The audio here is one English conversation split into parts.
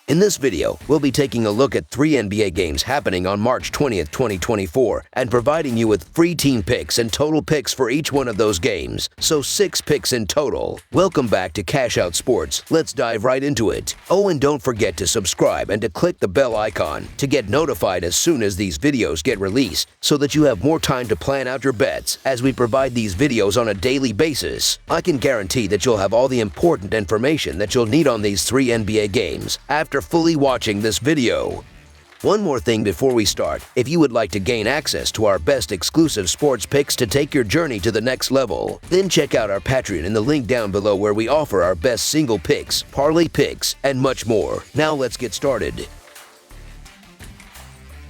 In this video, we'll be taking a look at 3 NBA games happening on March 20th, 2024, and providing you with free team picks and total picks for each one of those games, so 6 picks in total. Welcome back to Cash Out Sports. Let's dive right into it. Oh, and don't forget to subscribe and to click the bell icon to get notified as soon as these videos get released, so that you have more time to plan out your bets as we provide these videos on a daily basis. I can guarantee that you'll have all the important information that you'll need on these 3 NBA games after fully watching this video. One more thing before we start: if you would like to gain access to our best exclusive sports picks to take your journey to the next level, then check out our Patreon in the link down below, where we offer our best single picks, parlay picks, and much more. Now let's get started.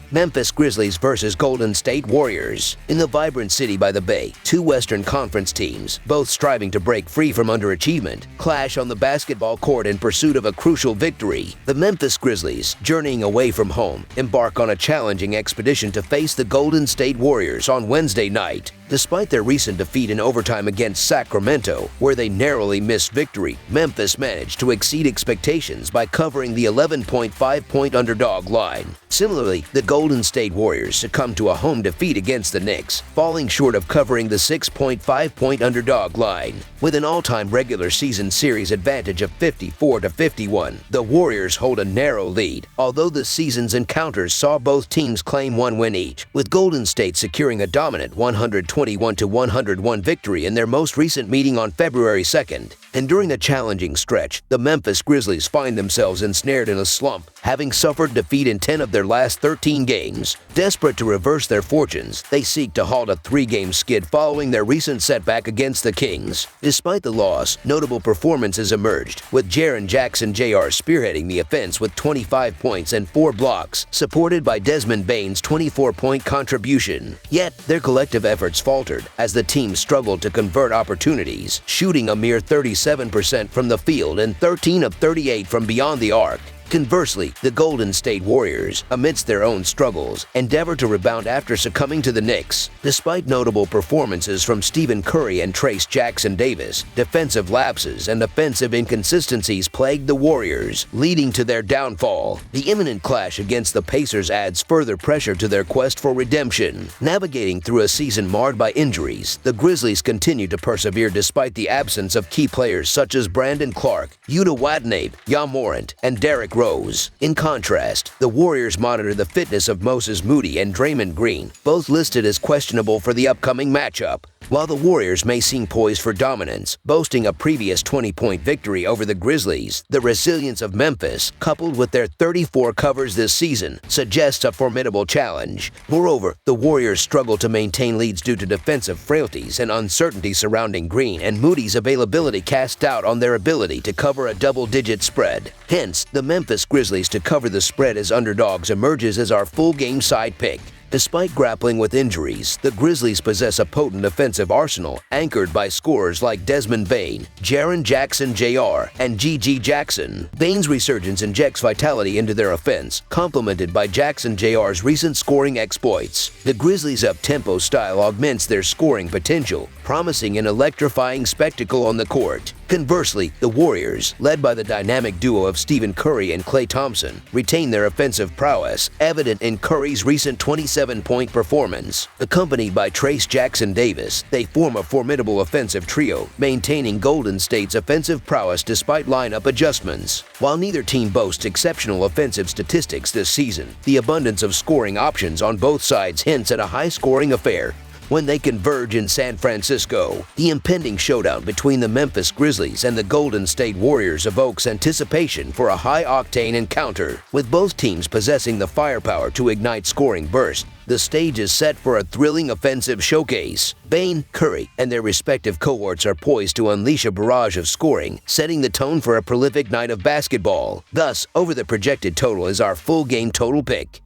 Memphis Grizzlies versus Golden State Warriors. In the vibrant city by the Bay, 2 Western Conference teams, both striving to break free from underachievement, clash on the basketball court in pursuit of a crucial victory. The Memphis Grizzlies, journeying away from home, embark on a challenging expedition to face the Golden State Warriors on Wednesday night. Despite their recent defeat in overtime against Sacramento, where they narrowly missed victory, Memphis managed to exceed expectations by covering the 11.5-point underdog line. Similarly, the Golden State Warriors succumbed to a home defeat against the Knicks, falling short of covering the 6.5-point underdog line. With an all-time regular season series advantage of 54-51, the Warriors hold a narrow lead, although the season's encounters saw both teams claim 1 win each, with Golden State securing a dominant 121-101 victory in their most recent meeting on February 2nd. And during the challenging stretch, the Memphis Grizzlies find themselves ensnared in a slump, having suffered defeat in 10 of their last 13 games. Desperate to reverse their fortunes, they seek to halt a 3-game skid following their recent setback against the Kings. Despite the loss, notable performances emerged, with Jaren Jackson Jr. spearheading the offense with 25 points and 4 blocks, supported by Desmond Bane's 24-point contribution. Yet, their collective efforts faltered as the team struggled to convert opportunities, shooting a mere 37% from the field and 13 of 38 from beyond the arc. Conversely, the Golden State Warriors, amidst their own struggles, endeavored to rebound after succumbing to the Knicks. Despite notable performances from Stephen Curry and Trace Jackson-Davis, defensive lapses and offensive inconsistencies plagued the Warriors, leading to their downfall. The imminent clash against the Pacers adds further pressure to their quest for redemption. Navigating through a season marred by injuries, the Grizzlies continue to persevere despite the absence of key players such as Brandon Clark, Yuta Watanabe, Ja Morant, and Derrick Rose. In contrast, the Warriors monitor the fitness of Moses Moody and Draymond Green, both listed as questionable for the upcoming matchup. While the Warriors may seem poised for dominance, boasting a previous 20-point victory over the Grizzlies, the resilience of Memphis, coupled with their 34 covers this season, suggests a formidable challenge. Moreover, the Warriors struggle to maintain leads due to defensive frailties and uncertainty surrounding Green and Moody's availability, cast doubt on their ability to cover a double-digit spread. Hence, the Memphis Grizzlies to cover the spread as underdogs emerges as our full-game side pick. Despite grappling with injuries, the Grizzlies possess a potent offensive arsenal anchored by scorers like Desmond Bane, Jaren Jackson Jr., and G.G. Jackson. Bane's resurgence injects vitality into their offense, complemented by Jackson Jr.'s recent scoring exploits. The Grizzlies' up-tempo style augments their scoring potential, promising an electrifying spectacle on the court. Conversely, the Warriors, led by the dynamic duo of Stephen Curry and Klay Thompson, retain their offensive prowess, evident in Curry's recent 27-point performance. Accompanied by Trace Jackson-Davis, they form a formidable offensive trio, maintaining Golden State's offensive prowess despite lineup adjustments. While neither team boasts exceptional offensive statistics this season, the abundance of scoring options on both sides hints at a high-scoring affair. When they converge in San Francisco, the impending showdown between the Memphis Grizzlies and the Golden State Warriors evokes anticipation for a high-octane encounter. With both teams possessing the firepower to ignite scoring bursts, the stage is set for a thrilling offensive showcase. Bane, Curry, and their respective cohorts are poised to unleash a barrage of scoring, setting the tone for a prolific night of basketball. Thus, over the projected total is our full-game total pick.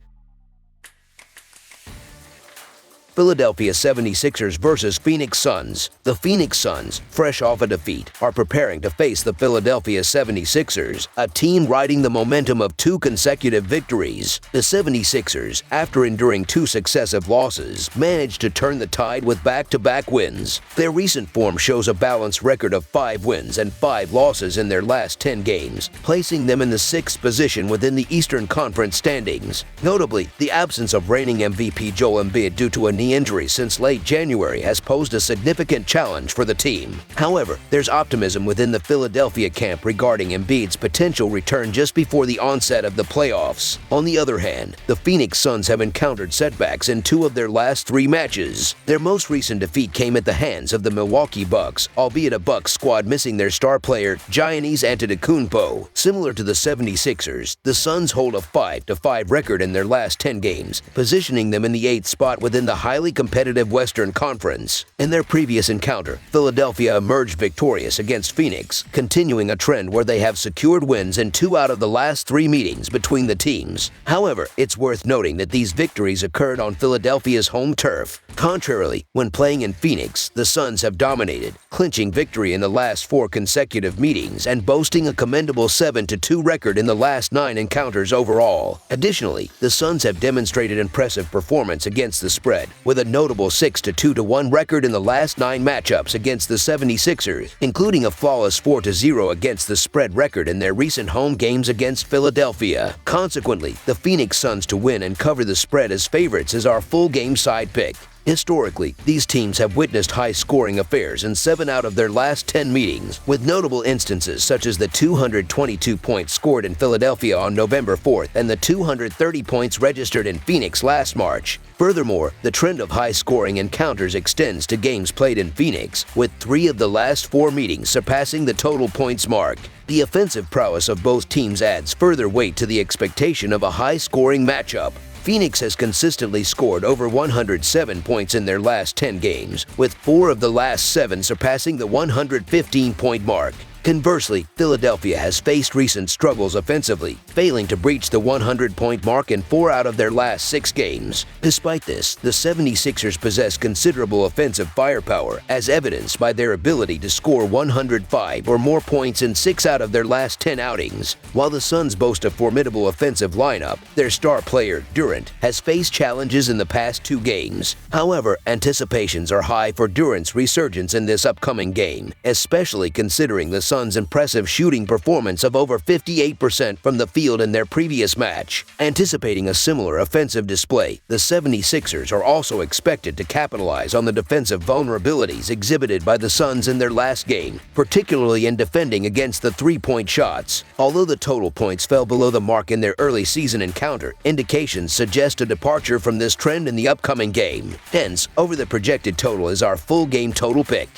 Philadelphia 76ers versus Phoenix Suns. The Phoenix Suns, fresh off a defeat, are preparing to face the Philadelphia 76ers, a team riding the momentum of 2 consecutive victories. The 76ers, after enduring 2 successive losses, managed to turn the tide with back-to-back wins. Their recent form shows a balanced record of 5 wins and 5 losses in their last 10 games, placing them in the 6th position within the Eastern Conference standings. Notably, the absence of reigning MVP Joel Embiid due to a knee injury since late January has posed a significant challenge for the team. However, there's optimism within the Philadelphia camp regarding Embiid's potential return just before the onset of the playoffs. On the other hand, the Phoenix Suns have encountered setbacks in 2 of their last 3 matches. Their most recent defeat came at the hands of the Milwaukee Bucks, albeit a Bucks squad missing their star player Giannis Antetokounmpo. Similar to the 76ers, the Suns hold a 5-5 record in their last 10 games, positioning them in the 8th spot within the highly competitive Western Conference. In their previous encounter, Philadelphia emerged victorious against Phoenix, continuing a trend where they have secured wins in 2 out of the last 3 meetings between the teams. However, it's worth noting that these victories occurred on Philadelphia's home turf. Contrarily, when playing in Phoenix, the Suns have dominated, clinching victory in the last 4 consecutive meetings and boasting a commendable 7-2 record in the last 9 encounters overall. Additionally, the Suns have demonstrated impressive performance against the spread, with a notable 6-2-1 record in the last 9 matchups against the 76ers, including a flawless 4-0 against the spread record in their recent home games against Philadelphia. Consequently, the Phoenix Suns to win and cover the spread as favorites is our full game side pick. Historically, these teams have witnessed high-scoring affairs in 7 out of their last 10 meetings, with notable instances such as the 222 points scored in Philadelphia on November 4th and the 230 points registered in Phoenix last March. Furthermore, the trend of high-scoring encounters extends to games played in Phoenix, with 3 of the last 4 meetings surpassing the total points mark. The offensive prowess of both teams adds further weight to the expectation of a high-scoring matchup. Phoenix has consistently scored over 107 points in their last 10 games, with 4 of the last 7 surpassing the 115-point mark. Conversely, Philadelphia has faced recent struggles offensively, failing to breach the 100-point mark in 4 out of their last 6 games. Despite this, the 76ers possess considerable offensive firepower, as evidenced by their ability to score 105 or more points in 6 out of their last 10 outings. While the Suns boast a formidable offensive lineup, their star player, Durant, has faced challenges in the past 2 games. However, anticipations are high for Durant's resurgence in this upcoming game, especially considering the Suns' impressive shooting performance of over 58% from the field in their previous match. Anticipating a similar offensive display, the 76ers are also expected to capitalize on the defensive vulnerabilities exhibited by the Suns in their last game, particularly in defending against the 3-point shots. Although the total points fell below the mark in their early season encounter, indications suggest a departure from this trend in the upcoming game. Hence, over the projected total is our full game total pick.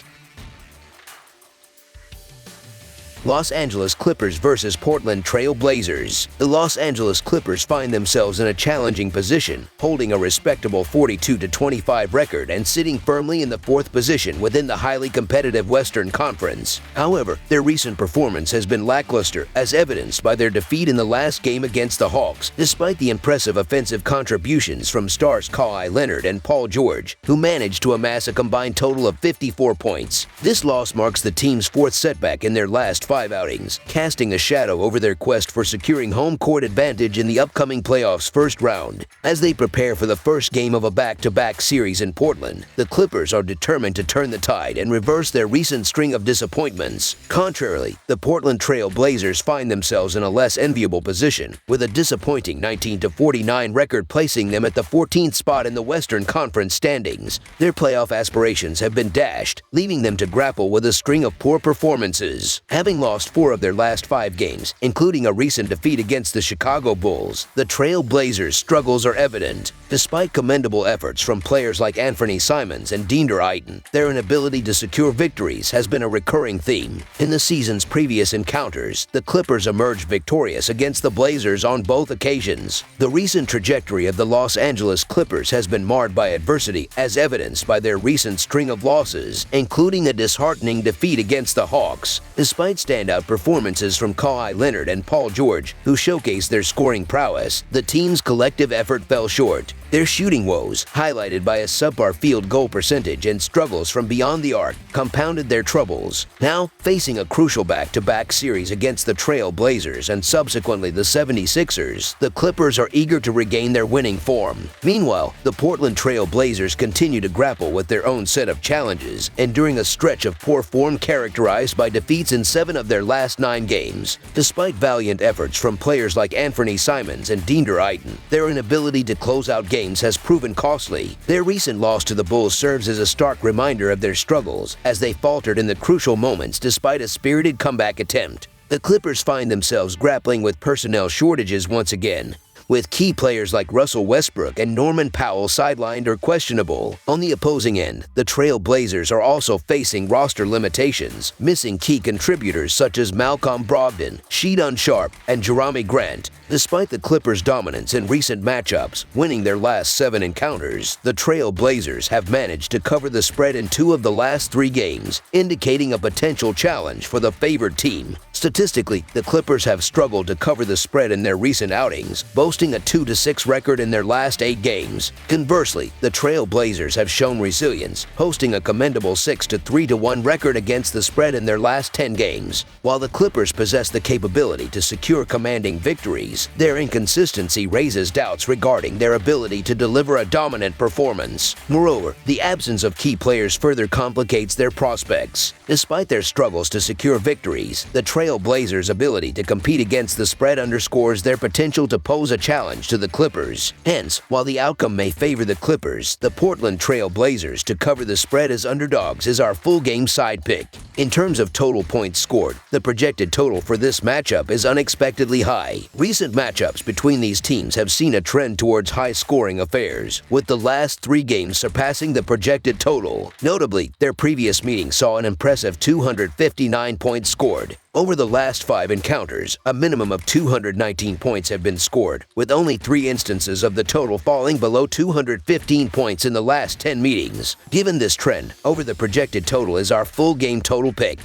Los Angeles Clippers versus Portland Trail Blazers. The Los Angeles Clippers find themselves in a challenging position, holding a respectable 42-25 record and sitting firmly in the 4th position within the highly competitive Western Conference. However, their recent performance has been lackluster, as evidenced by their defeat in the last game against the Hawks, despite the impressive offensive contributions from stars Kawhi Leonard and Paul George, who managed to amass a combined total of 54 points. This loss marks the team's 4th setback in their last 5 outings, casting a shadow over their quest for securing home court advantage in the upcoming playoffs' first round. As they prepare for the first game of a back-to-back series in Portland, the Clippers are determined to turn the tide and reverse their recent string of disappointments. Contrarily, the Portland Trail Blazers find themselves in a less enviable position, with a disappointing 19-49 record placing them at the 14th spot in the Western Conference standings. Their playoff aspirations have been dashed, leaving them to grapple with a string of poor performances. Having lost 4 of their last 5 games, including a recent defeat against the Chicago Bulls, the Trail Blazers' struggles are evident. Despite commendable efforts from players like Anthony Simons and Deandre Ayton, their inability to secure victories has been a recurring theme. In the season's previous encounters, the Clippers emerged victorious against the Blazers on both occasions. The recent trajectory of the Los Angeles Clippers has been marred by adversity, as evidenced by their recent string of losses, including a disheartening defeat against the Hawks. Despite standout performances from Kawhi Leonard and Paul George, who showcased their scoring prowess, the team's collective effort fell short. Their shooting woes, highlighted by a subpar field goal percentage and struggles from beyond the arc, compounded their troubles. Now, facing a crucial back-to-back series against the Trail Blazers and subsequently the 76ers, the Clippers are eager to regain their winning form. Meanwhile, the Portland Trail Blazers continue to grapple with their own set of challenges, enduring a stretch of poor form characterized by defeats in 7 of their last 9 games. Despite valiant efforts from players like Anthony Simons and Deandre Ayton, their inability to close out games has proven costly. Their recent loss to the Bulls serves as a stark reminder of their struggles, as they faltered in the crucial moments despite a spirited comeback attempt. The Clippers find themselves grappling with personnel shortages once again, with key players like Russell Westbrook and Norman Powell sidelined or questionable. On the opposing end, the Trail Blazers are also facing roster limitations, missing key contributors such as Malcolm Brogdon, Sheldon Sharpe, and Jerami Grant. Despite the Clippers' dominance in recent matchups, winning their last 7 encounters, the Trail Blazers have managed to cover the spread in 2 of the last 3 games, indicating a potential challenge for the favored team. Statistically, the Clippers have struggled to cover the spread in their recent outings, boasting a 2-6 record in their last 8 games. Conversely, the Trail Blazers have shown resilience, posting a commendable 6-3-1 record against the spread in their last 10 games. While the Clippers possess the capability to secure commanding victories, their inconsistency raises doubts regarding their ability to deliver a dominant performance. Moreover, the absence of key players further complicates their prospects. Despite their struggles to secure victories, the Trail Blazers' ability to compete against the spread underscores their potential to pose a challenge to the Clippers. Hence, while the outcome may favor the Clippers, the Portland Trail Blazers to cover the spread as underdogs is our full game side pick. In terms of total points scored, the projected total for this matchup is unexpectedly high. Recent matchups between these teams have seen a trend towards high-scoring affairs, with the last 3 games surpassing the projected total. Notably, their previous meeting saw an impressive 259 points scored. Over the last 5 encounters, a minimum of 219 points have been scored, with only 3 instances of the total falling below 215 points in the last 10 meetings. Given this trend, over the projected total is our full game total pick.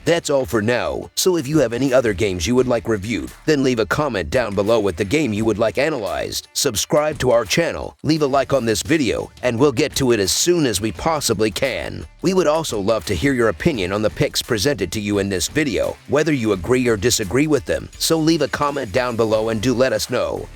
That's all for now, so if you have any other games you would like reviewed, then leave a comment down below with the game you would like analyzed. Subscribe to our channel, leave a like on this video, and we'll get to it as soon as we possibly can. We would also love to hear your opinion on the picks presented to you in this video, whether you agree or disagree with them, so leave a comment down below and do let us know.